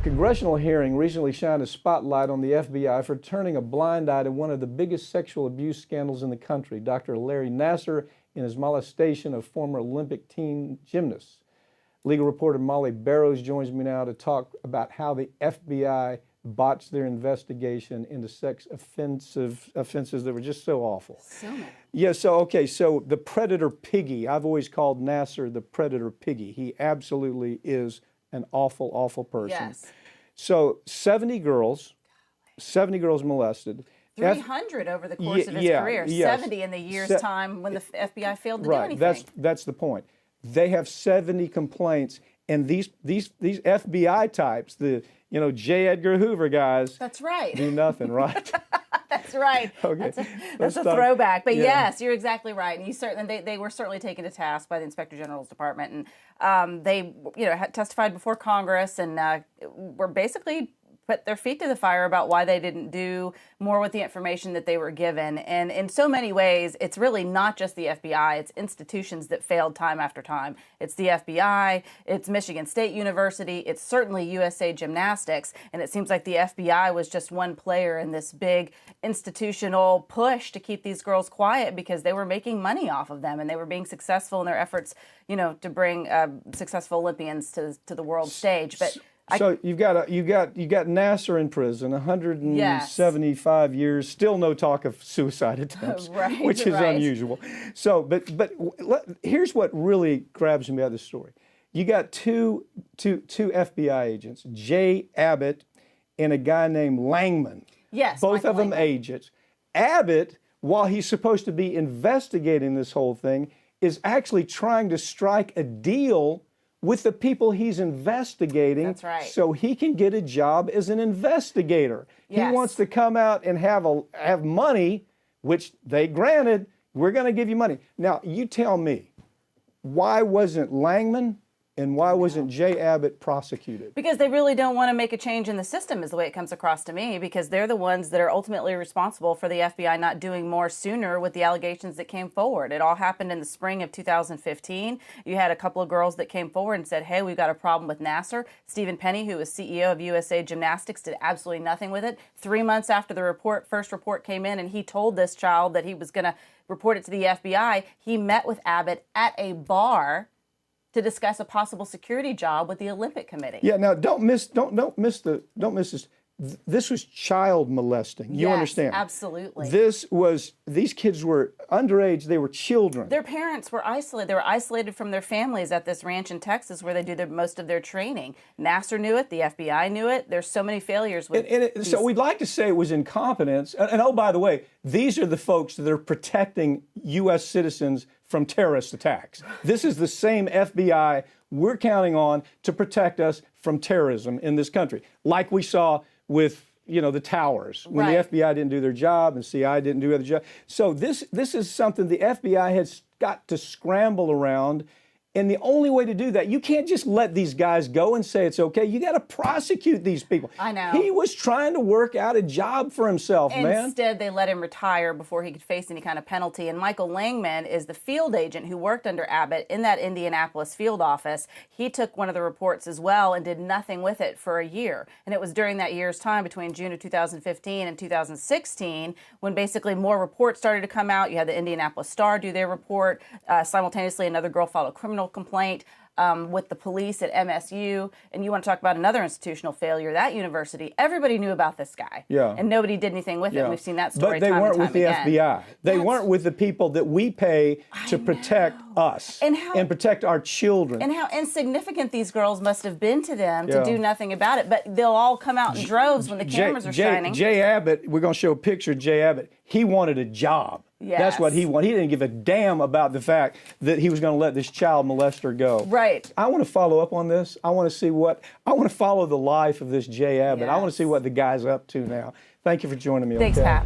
Congressional hearing recently shined a spotlight on the FBI for turning a blind eye to one of the biggest sexual abuse scandals in the country, Dr. Larry Nassar and his molestation of former Olympic teen gymnasts. Legal reporter Molly Barrows joins me now to talk about how the FBI botched their investigation into sex offenses that were just so awful. So many. Yeah, so the predator piggy, I've always called Nassar the predator piggy. He absolutely is an awful, awful person. Yes. So 70 girls molested. 300 over the course of his career, yes. 70 in the year's time when the FBI failed to do anything. Right, that's the point. They have 70 complaints, and these FBI types, the J. Edgar Hoover guys, that's right, do nothing, right? That's right. Okay. That's a throwback. But yes, you're exactly right. And they were certainly taken to task by the Inspector General's department, and they had testified before Congress and were basically put their feet to the fire about why they didn't do more with the information that they were given. And in so many ways, it's really not just the FBI, it's institutions that failed time after time. It's the FBI, it's Michigan State University, it's certainly USA Gymnastics, and it seems like the FBI was just one player in this big institutional push to keep these girls quiet because they were making money off of them and they were being successful in their efforts, to bring successful Olympians to the world stage. But so you got Nassar in prison, 175 years, still no talk of suicide attempts, right, which is unusual. So, but here's what really grabs me out of the story. You got two FBI agents, Jay Abbott and a guy named Langman. Yes, both of them agents. Abbott, while he's supposed to be investigating this whole thing, is actually trying to strike a deal with the people he's investigating. That's right. So he can get a job as an investigator. Yes. He wants to come out and have money, which they granted, we're going to give you money. Now, you tell me, why wasn't Langman and why wasn't Jay Abbott prosecuted? Because they really don't want to make a change in the system is the way it comes across to me, because they're the ones that are ultimately responsible for the FBI not doing more sooner with the allegations that came forward. It all happened in the spring of 2015. You had a couple of girls that came forward and said, hey, we've got a problem with Nassar. Stephen Penny, who was CEO of USA Gymnastics, did absolutely nothing with it. 3 months after the first report came in and he told this child that he was going to report it to the FBI, he met with Abbott at a bar to discuss a possible security job with the Olympic Committee. Yeah, now don't miss this. This was child molesting. You understand? Absolutely. These kids were underage, they were children. Their parents were isolated. They were isolated from their families at this ranch in Texas where they do most of their training. Nassar knew it, the FBI knew it. There's so many failures with so we'd like to say it was incompetence. And oh, by the way, these are the folks that are protecting U.S. citizens from terrorist attacks. This is the same FBI we're counting on to protect us from terrorism in this country, like we saw with the towers when the FBI didn't do their job and CIA didn't do their job. So this is something the FBI has got to scramble around. And the only way to do that, you can't just let these guys go and say it's okay. You got to prosecute these people. I know. He was trying to work out a job for himself, man. Instead, they let him retire before he could face any kind of penalty. And Michael Langman is the field agent who worked under Abbott in that Indianapolis field office. He took one of the reports as well and did nothing with it for a year. And it was during that year's time between June of 2015 and 2016 when basically more reports started to come out. You had the Indianapolis Star do their report. Simultaneously, another girl filed a criminal complaint with the police at MSU. And you want to talk about another institutional failure, that university, everybody knew about this guy. Yeah. And nobody did anything with it. We've seen that story time and time again. But they weren't with the FBI. They weren't with the people that we pay to protect us and protect our children. And how insignificant these girls must have been to them to do nothing about it. But they'll all come out in droves when the cameras are shining. Jay Abbott, we're going to show a picture of Jay Abbott. He wanted a job. Yes. That's what he wanted. He didn't give a damn about the fact that he was going to let this child molester go. Right. I want to follow up on this. I want to follow the life of this Jay Abbott. Yes. I want to see what the guy's up to now. Thank you for joining me. Thanks, Pat.